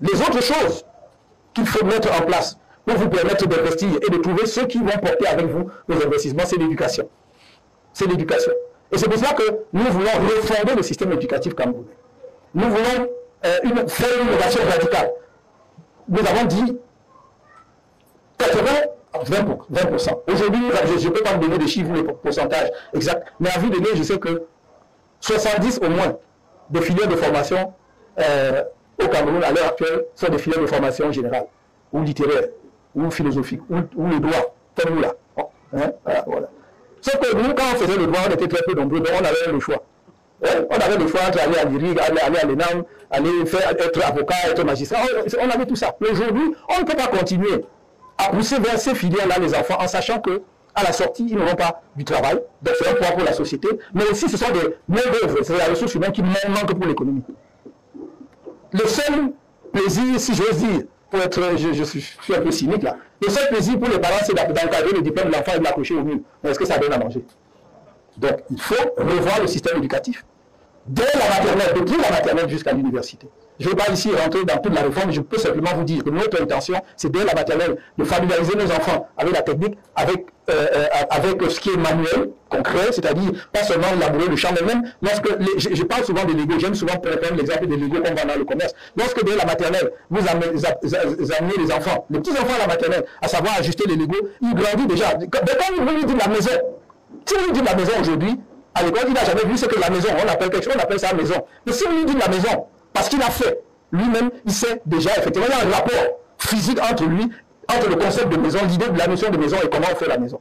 Les autres choses qu'il faut mettre en place pour vous permettre d'investir et de trouver ceux qui vont porter avec vous vos investissements, c'est l'éducation. C'est l'éducation. Et c'est pour ça que nous voulons refonder le système éducatif camerounais. Nous voulons faire une innovation radicale. Nous avons dit 20%. Aujourd'hui, je ne peux pas vous donner des chiffres, les pourcentages exacts, mais à vue de nez, je sais que 70 au moins de filières de formation au Cameroun à l'heure actuelle sont des filières de formation générale, ou littéraire, ou philosophique, ou le droit, comme nous là. Hein? Voilà. Sauf que nous, quand on faisait le droit, on était très peu nombreux, donc on avait le choix. On avait le choix entre aller à l'IRIG, aller à l'ENAM, être avocat, être magistrat. On avait tout ça. Mais aujourd'hui, on ne peut pas continuer à pousser vers ces filières-là les enfants en sachant que à la sortie, ils n'auront pas du travail, donc c'est un poids pour la société, mais aussi ce sont des main-d'œuvre, c'est la ressource humaine qui manque pour l'économie. Le seul plaisir, si j'ose dire, pour être, je suis un peu cynique là, le seul plaisir pour les parents, c'est d'encadrer le diplôme de l'enfant et de l'accrocher au mur. Mais est-ce que ça donne à manger? Donc, il faut revoir le système éducatif. Dès la maternelle, depuis la maternelle jusqu'à l'université. Je ne vais pas ici rentrer dans toute la réforme, je peux simplement vous dire que notre intention, c'est dès la maternelle de familiariser nos enfants avec la technique, avec ce qui est manuel, concret, c'est-à-dire pas seulement labourer le champ, mais même lorsque, je parle souvent des Lego, j'aime souvent prendre l'exemple des Lego qu'on vend dans le commerce. Lorsque dès la maternelle, vous amenez les enfants, les petits enfants à la maternelle, à savoir ajuster les Lego, ils grandissent déjà. Quand vous lui dites la maison, si vous lui dites la maison aujourd'hui, à l'école, il n'a jamais vu ce que la maison, on appelle quelque chose, on appelle ça la maison. Mais si vous lui dites la maison, parce qu'il a fait, lui-même, il sait déjà, effectivement, il y a un rapport physique entre lui, entre le concept de maison, l'idée de la notion de maison et comment on fait la maison.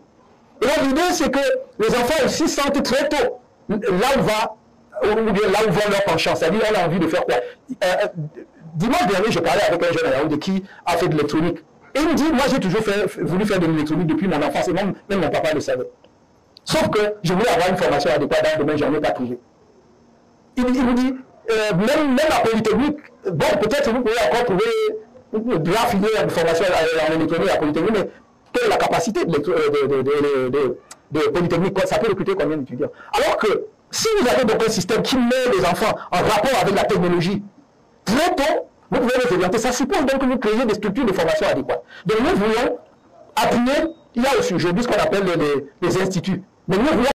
Et donc l'idée, c'est que les enfants aussi sentent très tôt là où vont leur penchant, c'est-à-dire on a envie de faire quoi. Dimanche dernier, je parlais avec un jeune à Yaoundé qui a fait de l'électronique. Et il me dit, moi j'ai toujours voulu faire de l'électronique depuis mon enfance, et même mon papa le savait. Sauf que je voulais avoir une formation adéquate dans le domaine, je n'en ai pas trouvé. Il me dit, même la Polytechnique, bon, peut-être vous pouvez encore trouver de la filière de formation en électronique à la Polytechnique, mais quelle est la capacité de Polytechnique? Ça peut recruter combien d'étudiants? Alors que si vous avez donc un système qui met les enfants en rapport avec la technologie, très tôt, vous pouvez les orienter. Ça suppose donc que vous créez des structures de formation adéquates. Donc nous voulons appuyer, il y a aussi aujourd'hui ce qu'on appelle les instituts. Mais nous voulons